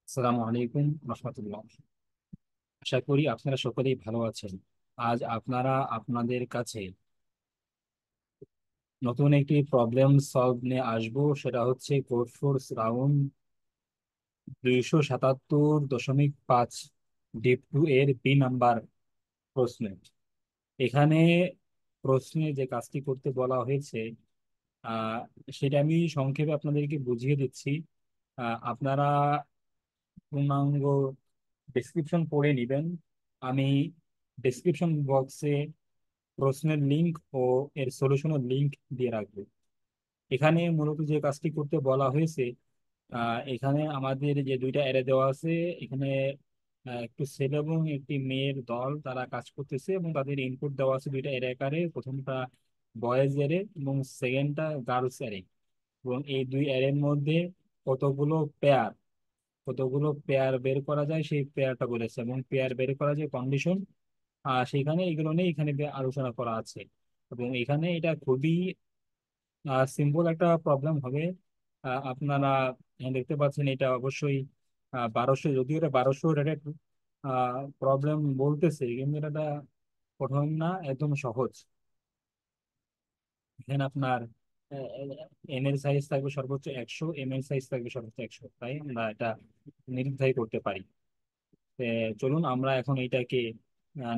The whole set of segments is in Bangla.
আসসালামু আলাইকুম রহমতুল্লাহ। আশা করি আপনারা সকলেই ভালো আছেন। আজ আপনাদের কাছে নতুন একটি প্রবলেম সলভ নিয়ে আসবো, সেটা হচ্ছে Codeforces round 277.5 div two এর বি নাম্বার প্রশ্ন। এখানে প্রশ্নে যে কাজটি করতে বলা হয়েছে, আহ সেটা আমি সংক্ষেপে আপনাদেরকে বুঝিয়ে দিচ্ছি। আপনারা পূর্ণাঙ্গ ডেসক্রিপশন পড়ে নেবেন। আমি ডেসক্রিপশন বক্সে প্রশ্নের লিংক ও এর সলিউশনের লিংক দিয়ে রাখবো। এখানে মূলত যে কাজটি করতে বলা হয়েছে, এখানে আমাদের যে দুইটা অ্যারে দেওয়া আছে, এখানে একটু ছেলে এবং একটি মেয়ের দল তারা কাজ করতেছে এবং তাদের ইনপুট দেওয়া আছে দুইটা অ্যারে আকারে। প্রথমটা বয়েজ অ্যারে এবং সেকেন্ডটা গার্লস অ্যারে। এবং এই দুই অ্যারের মধ্যে কতগুলো পেয়ার কতগুলো পেয়ার বের করা যায় সেই পেয়ারটা বলেছে, এবং পেয়ার বের করা যায় কন্ডিশন। সেখানে এগুলো নিয়ে এখানে আলোচনা করা আছে। এবং এখানে এটা খুবই সিম্পল একটা প্রবলেম হবে। আপনারা দেখতে পাচ্ছেন এটা অবশ্যই 1200, যদিও এটা 1200 রেটেড প্রবলেম বলতেছে, কিন্তু এটা কঠিন না, একদম সহজ। এখানে আপনার এন এর সাইজ থাকবে সর্বোচ্চ 100, এম এর সাইজ থাকবে সর্বোচ্চ 100, তাই আমরা এটা নির্ধারণ করতে পারি। চলুন আমরা এখন এইটাকে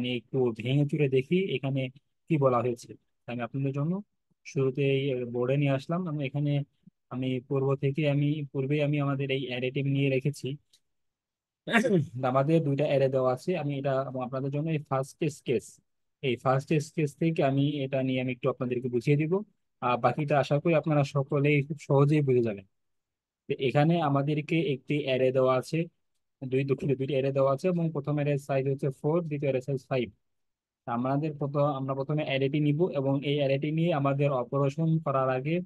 নিয়ে একটু ভেঙে চুরে দেখি এখানে কি বলা হয়েছে। আমি আপনাদের জন্য শুরুতে এই বোর্ডে নিয়ে আসলাম। আমি এখানে আমি পূর্বে আমি আমাদের এই অ্যারেটি নিয়ে রেখেছি। আমাদের দুইটা অ্যারে দেওয়া আছে। আমি এটা আপনাদের জন্য এই ফার্স্ট কেস থেকে আমি এটা নিয়ে আমি একটু আপনাদেরকে বুঝিয়ে দিব। বাকিটা আশা করি আপনারা সকলেই খুব সহজেই বুঝে যাবেন। তো এখানে আমাদেরকে একটি অ্যারে দেওয়া আছে, দুইটি অ্যারে দেওয়া আছে, এবং প্রথম অ্যারে সাইজ হচ্ছে 4, দ্বিতীয় অ্যারে সাইজ 5। আমরা প্রথমে অ্যারেটি নিব, এবং এই অ্যারেটি নিয়ে আমাদের অপারেশন করার আগে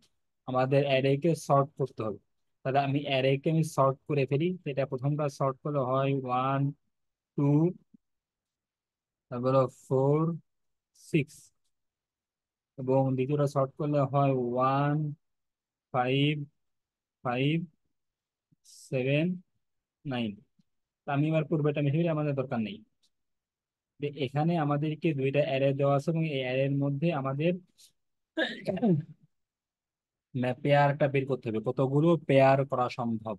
আমাদের অ্যারেকে সর্ট করতে হবে। তাহলে আমি সর্ট করে ফেলি। এটা প্রথমটা সর্ট করলে হয় 1, 2, তারপরে 4, 6, এবং দ্বিতীয়টা সর্ট করলে হয় 1, 5, 5, 7, 9। আমি এবার পূর্বেটা মিশে আমাদের দরকার নেই। তো এখানে আমাদেরকে দুইটা অ্যারে দেওয়া আছে, এবং এই অ্যারের মধ্যে আমাদের পেয়ারটা বের করতে হবে, কতগুলো পেয়ার করা সম্ভব।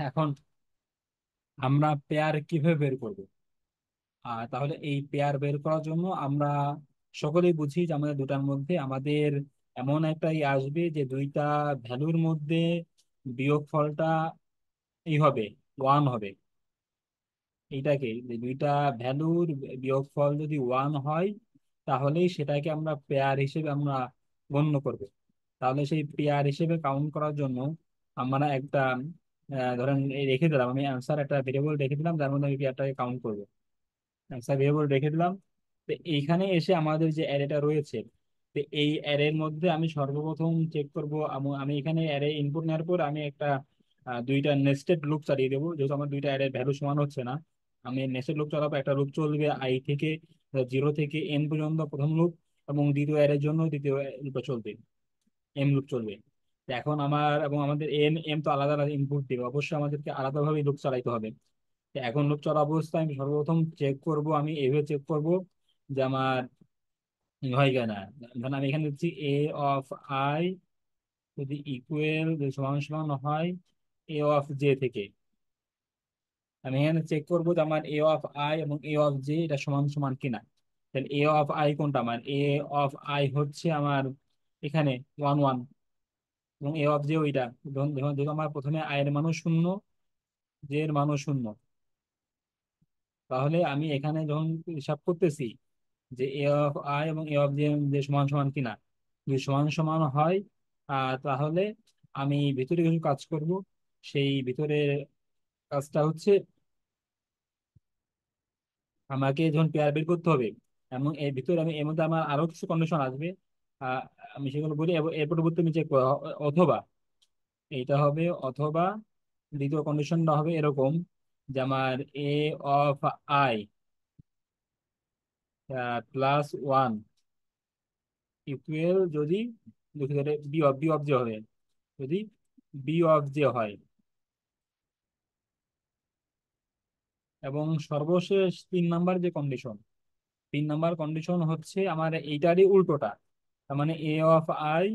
এখন আমরা পেয়ার কিভাবে বের করব? তাহলে এই পেয়ার বের করার জন্য আমরা সকলেই বুঝি যে আমাদের দুটার মধ্যে আমাদের এমন একটা আসবে যে দুইটা ভ্যালুর মধ্যে বিয়োগফলটা এই হবে, 1 হবে। এইটাকে যে দুইটা ভ্যালুর বিয়োগফল যদি 1 হয়, তাহলেই সেটাকে আমরা পেয়ার হিসেবে আমরা গণ্য করব। তাহলে সেই পেয়ার হিসেবে কাউন্ট করার জন্য আমরা একটা ধরেন এই রেখে দিলাম, আমি অ্যান্সার একটা ভেরিয়েবল রেখে দিলাম, যার মধ্যে আমি পেয়ারটাকে কাউন্ট করবো। অ্যান্সার ভেরিয়েবল রেখে দিলাম। তো এইখানে এসে আমাদের যে অ্যারেটা রয়েছে, তো এই অ্যারের মধ্যে আমি সর্বপ্রথম চেক করব। আমি এখানে অ্যারে ইনপুট নেওয়ার পর আমি একটা দুইটা নেস্টেড লুপ চালিয়ে দেবো, যেহেতু আমার দুইটা অ্যারের ভ্যালু সমান হচ্ছে না। আমি নেস্টেড লুপ চালাবো। একটা লুপ চলবে আই থেকে 0 থেকে n পর্যন্ত প্রথম লুপ, এবং দ্বিতীয় অ্যারের জন্য দ্বিতীয় লুপটা চলবে, এম লুপ চলবে। তো এখন আমাদের এন এম তো আলাদা আলাদা ইনপুট দিবে, অবশ্যই আমাদেরকে আলাদাভাবে লুপ চালাইতে হবে। তো এখন লুপ চলা অবস্থায় আমি সর্বপ্রথম চেক করব, আমি এইভাবে চেক করব যে আমার হয় কিনা। ধরেন আমি এখানে দিচ্ছি a অফ i যদি ইকুয়াল সমান সমান হয় a অফ j থেকে। আমি এখানে চেক করবো যে আমার a অফ i এবং a অফ j এটা সমান সমান কিনা। তাহলে a অফ i কোনটা? আমার a অফ i হচ্ছে আমার এখানে 1, 1, এবং a অফ j ওইটা। ধরুন ধরুন যেহেতু আমার প্রথমে i এর মানও শূন্য, j এর মানও শূন্য, তাহলে আমি এখানে যখন হিসাব করতেছি যে a অফ i এবং a অফ j যে সমান সমান কিনা, যদি সমান সমান হয়, তাহলে আমি ভিতরে কিছু কাজ করব। সেই ভিতরে কাজটা হচ্ছে আমাকে যখন পেয়ার বের করতে হবে, এবং এর ভিতরে এর মধ্যে আমার আরো কিছু কন্ডিশন আসবে। আহ, আমি সেগুলো বলি, এবং এর পরবর্তী আমি চেক অথবা এইটা হবে, অথবা দ্বিতীয় কন্ডিশনটা হবে এরকম যে আমার a অফ i +1 ইকুয়াল যদি বি অফ জে হবে, যদি বি অফ জে হয়। এবং সর্বশেষ 3 নাম্বার যে কন্ডিশন, 3 নাম্বার কন্ডিশন হচ্ছে আমার এইটারই উল্টোটা। তার মানে A of I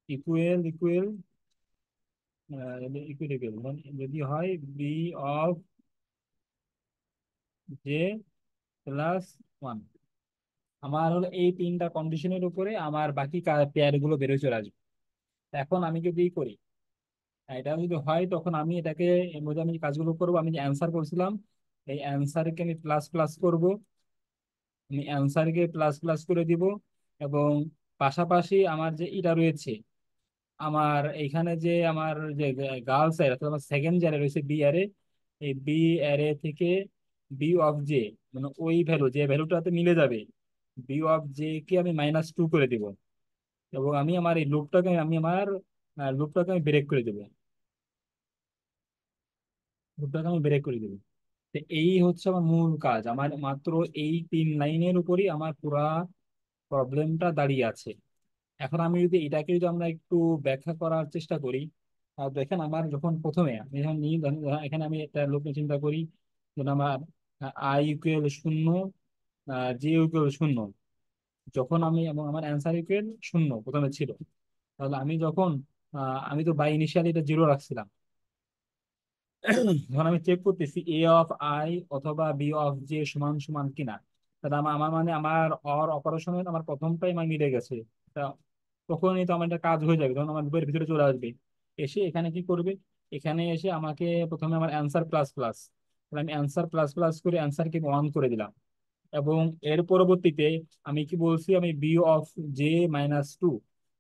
equal equal equal যদি হয় B of J plus one. আমার হলো এই 3টা কন্ডিশনের উপরে আমার বাকি পেয়ার গুলো বেরোয় চলে আসবে। এখন আমি যদি করি, এটা যদি হয় তখন আমি এটাকে, এর মধ্যে আমি যে কাজগুলো করবো, আমি যে অ্যান্সার করছিলাম এই অ্যান্সারকে আমি প্লাস প্লাস করব। আমি অ্যান্সারকে প্লাস প্লাস করে দিব। এবং পাশাপাশি আমার যে এটা রয়েছে, আমার এইখানে যে আমার যে গার্লস অ্যারে অর্থাৎ আমার সেকেন্ড যে অ্যারে রয়েছে বি অ্যারে, এই বি অ্যারে থেকে বি অফ জে, মানে ওই ভ্যালু যে ভ্যালুটাতে মিলে যাবে বি অফ জে কে আমি -2 করে দিব। এবং আমি আমার এই লুপটাকে আমি ব্রেক করে দেবো। লুপটাকে আমি ব্রেক করে দেবো। তো এই হচ্ছে আমার মূল কাজ, আমার মাত্র এই 3 লাইনের উপরই আমার পুরা প্রবলেমটা দাঁড়িয়ে আছে। এখন আমি যদি এটাকে যদি আমরা একটু ব্যাখ্যা করার চেষ্টা করি, দেখেন আমার যখন প্রথমে আমি যখন নিই, ধরেন এখানে আমি একটা লুপ নিয়ে চিন্তা করি, যেন আমার আই ইকুয়াল 0, জে ইকুয়াল 0। যখন আমি, এবং আমার অ্যান্সার ইকুয়াল 0 প্রথমে ছিল, তাহলে আমি যখন আমি তো বাই ইনিশিয়ালি এটা 0 রাখছিলাম। যখন আমি চেক করতেছি এ অফ আই অথবা বি অফ জে সমান সমান কিনা, তাহলে আমার আমার মানে আমার অর অপারেশনের আমার প্রথমটাই আমার মিলে গেছে। তা তখনই তো আমার একটা কাজ হয়ে যাবে, তখন আমার বইয়ের ভিতরে চলে আসবে। এসে এখানে কি করবে, এখানে এসে আমাকে প্রথমে আমার অ্যান্সার প্লাস প্লাস, তাহলে আমি অ্যান্সার প্লাস প্লাস করে অ্যান্সারকে 1 করে দিলাম। এবং এর পরবর্তীতে আমি কি বলছি, আমি বি অফ জে -2,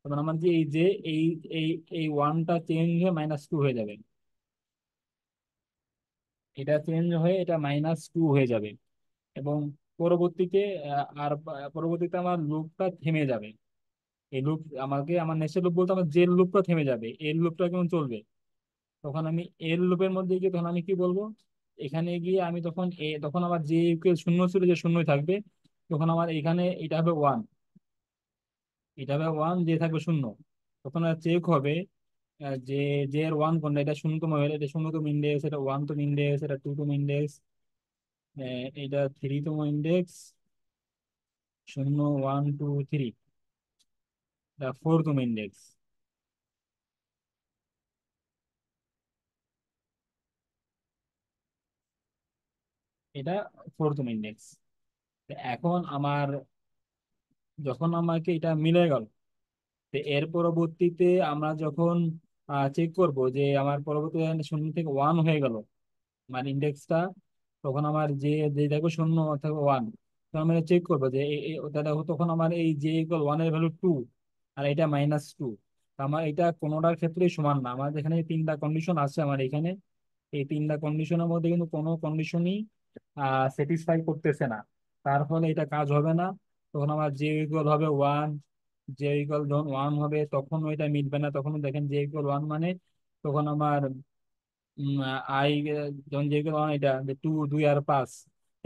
তখন আমার যে এই যে এই এই এই ওয়ানটা চেঞ্জ হয়ে -2 হয়ে যাবে। এটা চেঞ্জ হয়ে এটা -2 হয়ে যাবে। এবং পরবর্তীতে পরবর্তীতে আমার লুপটা থেমে যাবে। এই লুপ আমাকে, আমার নেক্সট লুপ বলতে আমার জেল লুপটা থেমে যাবে, এর লুপটা কেমন চলবে। তখন আমি এর লুপের মধ্যে গিয়ে তখন আমি কি বলবো, এখানে গিয়ে আমি তখন তখন আমার যে ইকুয়াল 0 ছিল যে শূন্যই থাকবে। তখন আমার এখানে এটা হবে 1, এটা হবে 1, যে থাকবে 0। তখন চেক হবে যে যে এর 1 কোনটা, এটা 0তম হলে এটা 0তম ইন্ডেক্স, এটা 1তম ইন্ডেক্স, এটা 2তম ইন্ডেক্স, এটা 3তম ইন্ডেক্স, 0 1 2 3, এটা 4তম ইন্ডেক্স। এটা 4তম ইন্ডেক্স। এখন আমার যখন আমাকে এটা মিলে গেল, তো এর পরবর্তীতে আমরা যখন চেক করব যে আমার পরবর্তীতে 0 থেকে 1 হয়ে গেল মানে ইন্ডেক্সটা, তখন আমার যে যে দেখো 0 অথবা 1, তখন আমরা চেক করবো যে ওটা দেখো, তখন আমার এই যে ইকুয়াল 1 এর ভ্যালু 2 আর এটা -2। আমার এটা কোনোটার ক্ষেত্রেই সমান না। আমার এখানে 3টা কন্ডিশন আছে আমার এখানে, এই 3টা কন্ডিশনের মধ্যে কিন্তু কোনো কন্ডিশনই স্যাটিসফাই করতেছে না। তার ফলে এটা কাজ হবে না। তখন আমার জে ইকুয়াল হবে 1, জে ইকুয়াল যখন 1 হবে তখন ওইটা মিলবে না। তখন দেখেন জে ইকুয়াল 1 মানে তখন আমার আই, যখন জে ইকুয়াল 1 এটা 2 2 আর 5,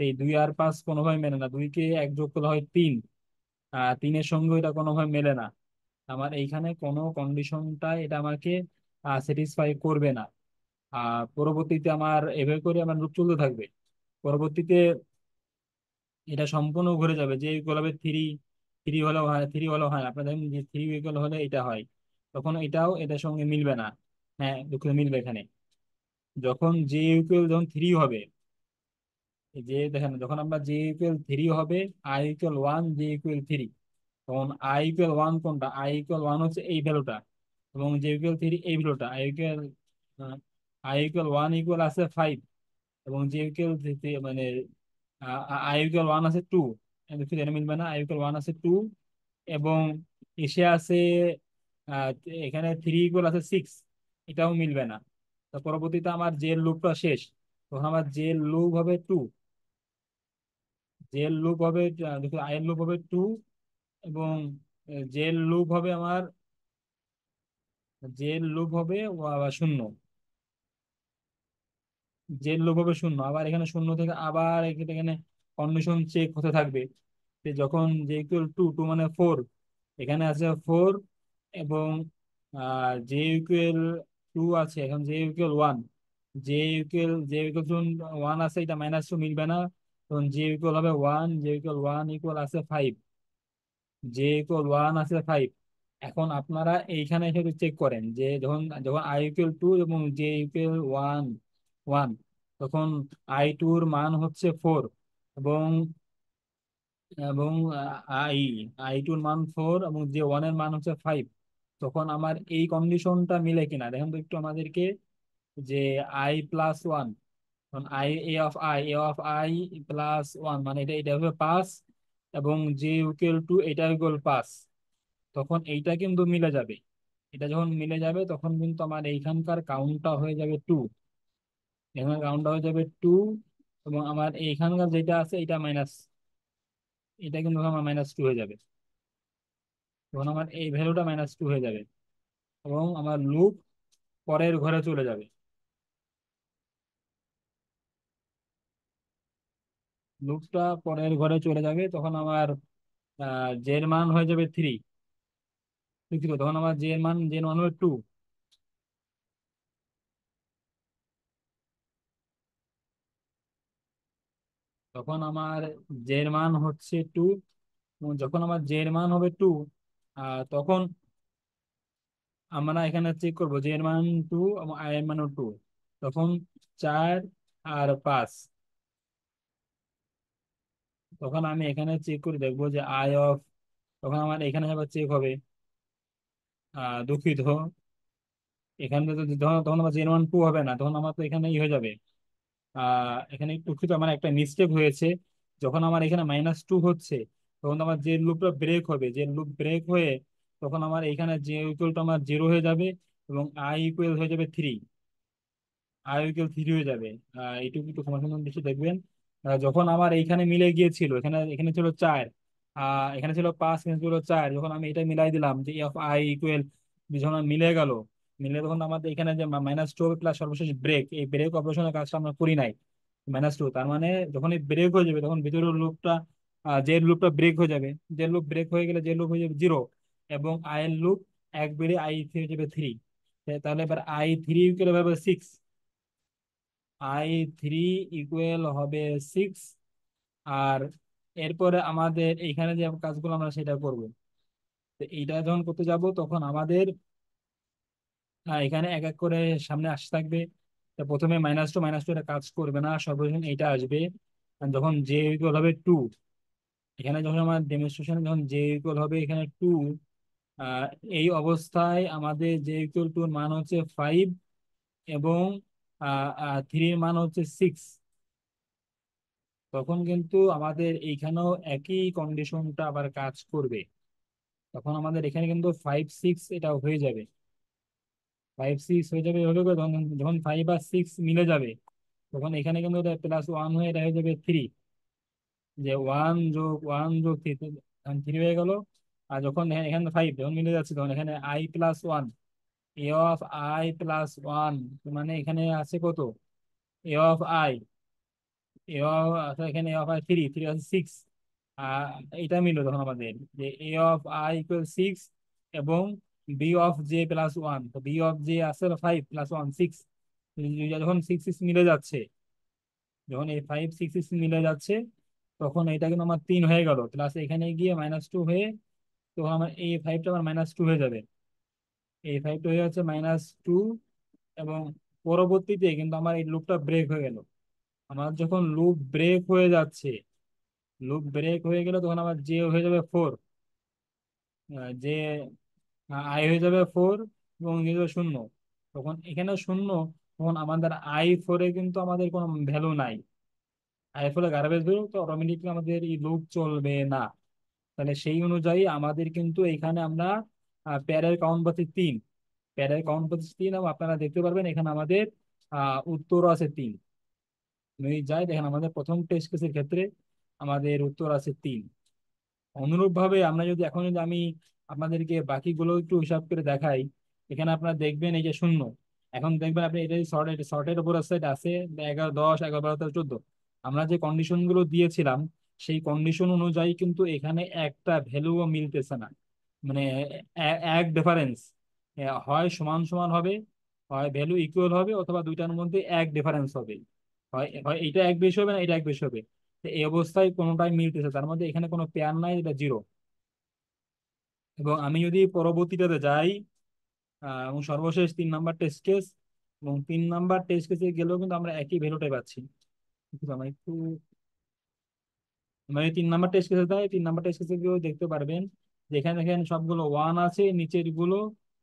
এই 2 আর 5 কোনোভাবে মেলে না। 2কে 1 যোগ করলে হয় 3, 3-এর সঙ্গে এটা কোনোভাবে মেলে না। আমার এইখানে কোনো কন্ডিশনটা এটা আমাকে স্যাটিসফাই করবে না। পরবর্তীতে আমার এভাবে করে আমার লুপ চলতে থাকবে। পরবর্তীতে এটা সম্পূর্ণ ঘুরে যাবে, যে ইকুয়াল হবে 3, 3 হলেও হয় আপনার দেখেন যে 3 ইকুয়াল হলে এটা হয়, তখন এটাও এটার সঙ্গে মিলবে না। হ্যাঁ, দুঃখিত, মিলবে এখানে। যখন জে ইকুয়াল যখন 3 হবে, এই যে দেখেন যখন আমরা জে ইকুয়াল 3 হবে, আই ইকুয়াল 1, জে ইকুয়াল 3, তখন আই ইকুয়াল 1 কোনটা, আই ইকুয়াল 1 হচ্ছে এই ভ্যালুটা, এবং জে ইকুয়াল 3 এই ভ্যালুটা। আই ইকুয়াল 1 ইকুয়াল আছে 5, এবং জে ইকুয়াল মানে আই ইকুয়াল 1 আছে 2, এটা মিলবে না। আই ইকুয়াল 1 আছে 2, এবং এসে আছে আহ, এখানে 3 ইকুয়াল আছে 6, এটাও মিলবে না। তো পরবর্তীতে আমার যে লুপটা শেষ, তখন আমার যে লুপ হবে 2, জেল লুপ হবে দেখো আইয়ের লুপ হবে 2, এবং জেল লুপ হবে আমার, জেল লুপ হবে 0, জেল লুপ হবে 0। আবার এখানে 0 থেকে আবার এখানে কন্ডিশন চেক হতে থাকবে। যে যখন জে ইকুয়াল 2, 2 মানে 4, এখানে আছে 4, এবং জে ইকুয়াল টু আছে, এখন জে ইকুয়াল ওয়ান, যে ইকুয়াল ওয়ান আছে, এটা মাইনাস টু মিলবে না, তখন জে ইকুয়াল হবে one, J equal one equal আছে ফাইভ, জে ইকুয়াল ওয়ান আছে ফাইভ। এখন আপনারা এইখানে এসে চেক করেন যে যখন যখন আই ইকুয়াল টু এবং জে ইকুয়াল ওয়ান ওয়ান, তখন আই টুর মান হচ্ছে ফোর, এবং এবং আই আই টুর মান ফোর এবং যে ওয়ান এর মান হচ্ছে ফাইভ। তখন আমার এই কন্ডিশনটা মিলে কিনা দেখেন তো একটু আমাদেরকে, যে I plus one, I A of I plus one, মানে এটা এটা হবে পাস, এবং যে ইকুয়াল টু এটা ইকুয়াল পাস, তখন এইটা কিন্তু মিলে যাবে। এটা যখন মিলে যাবে তখন কিন্তু আমার এইখানকার কাউন্টটা হয়ে যাবে টু, এখানে কাউন্টটা হয়ে যাবে টু, এবং আমার এইখানকার যেটা আছে এটা মাইনাস, এটা কিন্তু আমার মাইনাস টু হয়ে যাবে, তখন আমার এই ভ্যালুটা মাইনাস টু হয়ে যাবে, এবং আমার লুপ পরের ঘরে চলে যাবে। লুপটা পরের ঘরে চলে যাবে, তখন আমার জের মান হয়ে যাবে থ্রি, দুঃখিত, তখন আমার জের মান হবে টু। তখন আমার জের মান হচ্ছে টু, যখন আমার জের মান হবে টু, তখন আমরা এখানে চেক করবো জের মান টু এবং আই এর মানও টু, তখন চার আর পাঁচ, তখন আমি এখানে চেক করে দেখবো যে আই অফ, তখন আমার এখানে আবার চেক হবে, দুঃখিত, এখানে তো তখন আমার জের মান টু হবে না, তখন আমার তো এখানে ই হয়ে যাবে, এখানে দুঃখিত আমার একটা মিস্টেক হয়েছে, যখন আমার এখানে মাইনাস টু হচ্ছে, তখন আমার যে লুপটা ব্রেক হবে, যে লুপ ব্রেক হয়ে তখন আমার এখানে যে ইকুয়ালটা আমার জিরো হয়ে যাবে, এবং আই ইকুয়াল হয়ে যাবে থ্রি, আই ইকুয়াল থ্রি হয়ে যাবে। এইটুকু একটু সমাধান বেশি দেখবেন। যখন আমার এইখানে মিলে গিয়েছিল, এখানে এখানে ছিল চার, এখানে ছিল পাঁচ, এখানে ছিল চার, যখন আমি এটা মিলাই দিলাম যে এফ আই ইকুয়াল, যখন আমার মিলে গেল, মিলে তখন আমাদের এখানে যে মাইনাস টু প্লাস সর্বশেষ ব্রেক, এই ব্রেক অপারেশনের কাজটা আমরা করি নাই, মাইনাস টু, তার মানে যখন এই ব্রেক হয়ে যাবে তখন ভিতরের লুপটা, যে লুপটা ব্রেক হয়ে যাবে, যে লুপ ব্রেক হয়ে গেলে যে লুপ হয়ে যাবে জিরো, এবং আই এর লুপ এক বেড়ে আই থ্রি হয়ে যাবে থ্রি। তাহলে এবার আই থ্রি ইকুয়াল হবে সিক্স, আই থ্রি ইকুয়াল হবে সিক্স। আর এরপরে আমাদের এইখানে যে কাজগুলো আমরা সেটা করব, তো এইটা যখন করতে যাব তখন আমাদের এখানে এক এক করে সামনে আসতে থাকবে। তো প্রথমে মাইনাস টু এটা কাজ করবে না, সর্বপ্রথম এইটা আসবে, আর যখন জে ইকুয়াল হবে টু, এখানে যখন আমার ডেমনস্ট্রেশন যখন জে ইকুয়াল হবে এখানে টু, আহ এই অবস্থায় আমাদের জে ইকুয়াল টুর মান হচ্ছে ফাইভ, এবং থ্রির মান হচ্ছে সিক্স, তখন কিন্তু আমাদের এইখানেও একই কন্ডিশনটা আবার কাজ করবে। তখন আমাদের এখানে কিন্তু ফাইভ সিক্স এটা হয়ে যাবে, ফাইভ সিক্স হয়ে যাবে, এভাবে করে যখন যখন ফাইভ আর সিক্স মিলে যাবে, তখন এখানে কিন্তু এটা প্লাস ওয়ান হয়ে এটা হয়ে যাবে থ্রি, যে ওয়ান যোগ থ্রি, থ্রি হয়ে গেল। আর যখন এখানে ফাইভ যখন মিলে যাচ্ছে, তখন এখানে I plus one, A of I plus one, মানে এখানে আছে কত, এ অফ আই, এখানে A of I three, three আছে সিক্স, আহ এটা মিললো তখন আমাদের, যে A of I equal six, এবং B of J plus one, তো বি অফ জে আছে ফাইভ প্লাস ওয়ান সিক্স, যখন সিক্স সিক্স মিলে যাচ্ছে, যখন এই ফাইভ সিক্স সিক্স মিলে যাচ্ছে, তখন এটা কিন্তু আমার তিন হয়ে গেল, প্লাস এখানে গিয়ে মাইনাস টু হয়ে, তখন আমার এই ফাইভটা আমার মাইনাস টু হয়ে যাবে, এই ফাইভটা হয়ে যাচ্ছে মাইনাস টু, এবং পরবর্তীতে কিন্তু আমার এই লুপটা ব্রেক হয়ে গেল। আমার যখন লুপ ব্রেক হয়ে যাচ্ছে, লুপ ব্রেক হয়ে গেলে তখন আমার জে হয়ে যাবে ফোর, যে আই হয়ে যাবে ফোর, এবং জে হয়ে যাবে শূন্য, তখন এখানে শূন্য, তখন আমাদের আই ফোরে কিন্তু আমাদের কোনো ভ্যালু নাই, আই ফোরে গার্বেজ ভ্যালু, তো অটোমেটিকলি আমাদের এই লুপ চলবে না। তাহলে সেই অনুযায়ী আমাদের কিন্তু এখানে আমরা প্যারের কাউন্ট পাচ্ছি তিন, প্যারের কাউন্ট পাচ্ছি তিন, এবং আপনারা দেখতে পারবেন এখানে আমাদের উত্তরও আছে তিন। যাই দেখেন আমাদের প্রথম টেস্ট কেসের ক্ষেত্রে আমাদের উত্তর আছে তিন। অনুরূপ ভাবে আমরা যদি এখন যদি আমি আপনাদেরকে বাকিগুলো একটু হিসাব করে দেখাই, এখানে আপনারা দেখবেন এই যে শূন্য, এখন দেখবেন আপনি এটা শর্টের উপর আছে, এটা আছে 11 10 11 12 13 14, আমরা যে কন্ডিশন গুলো দিয়েছিলাম সেই কন্ডিশন অনুযায়ী কিন্তু এখানে একটা ভ্যালুও মিলতেছে না, মানে এক ডিফারেন্স, হয় সমান সমান হবে, হয় ভ্যালু ইকুয়াল হবে অথবা দুইটার মধ্যে এক ডিফারেন্স হবে। হয় হয় এটা এক বেশি হবে না এটা এক বেশি হবে। তো এই অবস্থায় কোনোটাই মিলতেছে, তার মধ্যে এখানে কোনো পেয়ার নাই, এটা জিরো। এবং আমি যদি পরবর্তীটাতে যাই, এবং সর্বশেষ 3 নাম্বার টেস্ট কেস, এবং 3 নাম্বার টেস্ট কেসে গেলেও কিন্তু আমরা একই ভ্যালুটাই পাচ্ছি। কিন্তু আমরা একটু, মানে 3 নাম্বার টেস্ট কেসে দেয়, 3 নাম্বার টেস্ট কেসে গিয়েও দেখতে পারবেন যে এখানে দেখেন সবগুলো ওয়ান আছে, নিচের গুলো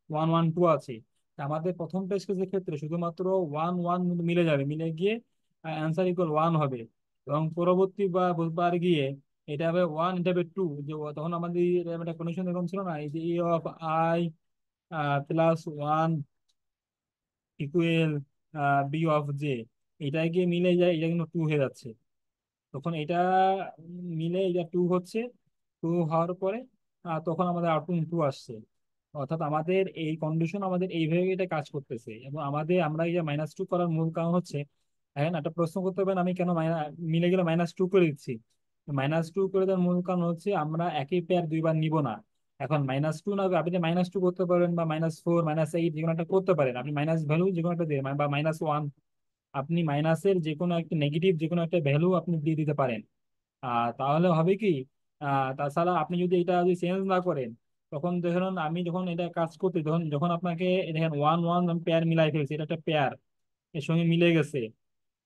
ওয়ান ওয়ান টু আছে। তা আমাদের প্রথম টেস্ট কেসের ক্ষেত্রে শুধুমাত্র ওয়ান ওয়ান মিলে যাবে, মিলে গিয়ে অ্যান্সার ইকুয়াল ওয়ান হবে। এবং পরবর্তী বা বুধবার গিয়ে এটা হবে ওয়ান, এটা হবে টু। যে তখন আমাদের একটা কন্ডিশন এরকম ছিল না, এই যে of plus one equal B of J, এটা গিয়ে মিলে যায়, এটা কিন্তু টু হয়ে যাচ্ছে। তখন এটা মিলে এটা টু হচ্ছে, টু হওয়ার পরে তখন আমাদের আউটপুট টু আসছে। অর্থাৎ আমাদের এই কন্ডিশন আমাদের এইভাবে এটা কাজ করতেছে। এবং আমরা এই যে -2 করার মূল কারণ হচ্ছে, এখন একটা প্রশ্ন করতে পারেন আমি কেন মিলে গেলে -2 করে দিচ্ছি। -2 করে দেওয়ার মূল কারণ হচ্ছে আমরা একই পেয়ার দুইবার নিব না। এখন -2 না, আপনি -2 করতে পারেন বা -4 -8 যে কোনো একটা করতে পারেন, আপনি মাইনাস ভ্যালু যে কোনো একটা দিয়ে বা -1, আপনি মাইনাসের যে কোনো একটা নেগেটিভ যে কোনো একটা ভ্যালু আপনি দিয়ে দিতে পারেন। তাহলে হবে কি, তাছাড়া আপনি যদি এটা যদি চেঞ্জ না করেন, তখন ধরুন আমি যখন এটা কাজ করতে, তখন যখন আপনাকে দেখেন ওয়ান ওয়ান পেয়ার মিলাই ফেলছি, এটা একটা পেয়ার এর সঙ্গে মিলে গেছে।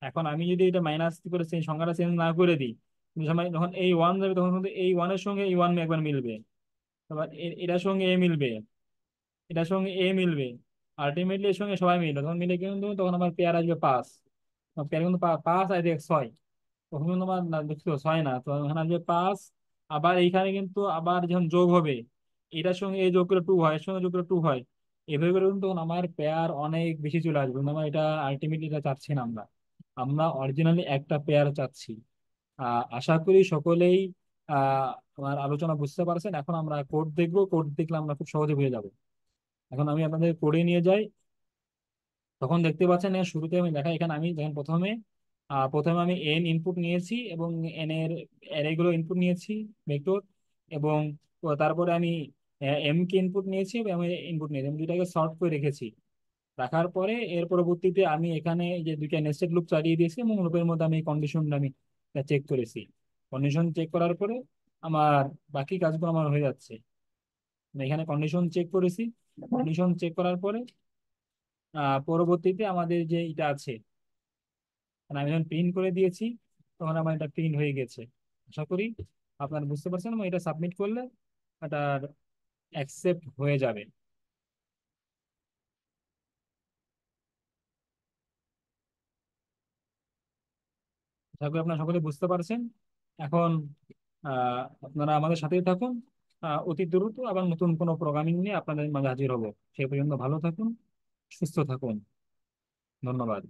এখন আমি যদি এটা মাইনাস করে সংখ্যাটা চেঞ্জ না করে দিই, কিন্তু সময় যখন এই ওয়ান যাবে তখন কিন্তু এই ওয়ানের সঙ্গে এই ওয়ান একবার মিলবে, আবার এটার সঙ্গে এ মিলবে, এটার সঙ্গে এ মিলবে, আলটিমেটলি এর সঙ্গে সবাই মিলবে, তখন মিলে কিন্তু তখন আমার পেয়ার আসবে পাঁচ। পেয়ার কিন্তু পাঁচ আর এক ছয়, তখন কিন্তু আমার দেখছো ছয় না, তো এখানে আসবে পাঁচ। আবার এইখানে কিন্তু আবার যখন যোগ হবে, এটার সঙ্গে এই যোগ করে টু হয়, এর সঙ্গে যোগ করে টু হয়, এভাবে করে কিন্তু তখন আমার পেয়ার অনেক বেশি চলে আসবে। কিন্তু আমরা এটা আলটিমেটলি এটা চাচ্ছি না, আমরা আমরা অরিজিনালি একটা পেয়ার চাচ্ছি। আশা করি সকলেই আমার আলোচনা বুঝতে পারছেন। এখন আমরা কোড দেখবো, কোড দেখলে আমরা খুব সহজে বুঝে যাব। এখন আমি আপনাদের কোডে নিয়ে যাই। তখন দেখতে পাচ্ছেন শুরুতে আমি দেখা, এখানে আমি যখন প্রথমে আমি এন ইনপুট নিয়েছি এবং এন এর অ্যারে গুলো ইনপুট নিয়েছি, ভেক্টর। এবং তারপরে আমি এম কে ইনপুট নিয়েছি এবং ইনপুট নিয়েছি, আমি দুইটাকে শর্ট করে রেখেছি। রাখার পরে এর পরবর্তীতে আমি এখানে এই যে দুইটা নেস্টেড লুপ চালিয়ে দিয়েছি এবং লুপের মধ্যে আমি কন্ডিশন আমি চেক করেছি। কন্ডিশন চেক করার পরে আমার বাকি কাজগুলো আমার হয়ে যাচ্ছে। আমি এখানে কন্ডিশন চেক করেছি, কন্ডিশন চেক করার পরে পরবর্তীতে আমাদের যে এটা আছে, মানে আমি যখন প্রিন্ট করে দিয়েছি, তখন আমার এটা প্রিন্ট হয়ে গেছে। আশা করি আপনারা বুঝতে পারছেন এবং এটা সাবমিট করলে এটা অ্যাকসেপ্ট হয়ে যাবে। আশা করি আপনারা সকলে বুঝতে পারছেন। এখন আপনারা আমাদের সাথেই থাকুন। অতি দ্রুত আবার নতুন কোনো প্রোগ্রামিং নিয়ে আপনাদের মাঝে হাজির হব। সে পর্যন্ত ভালো থাকুন, সুস্থ থাকুন। ধন্যবাদ।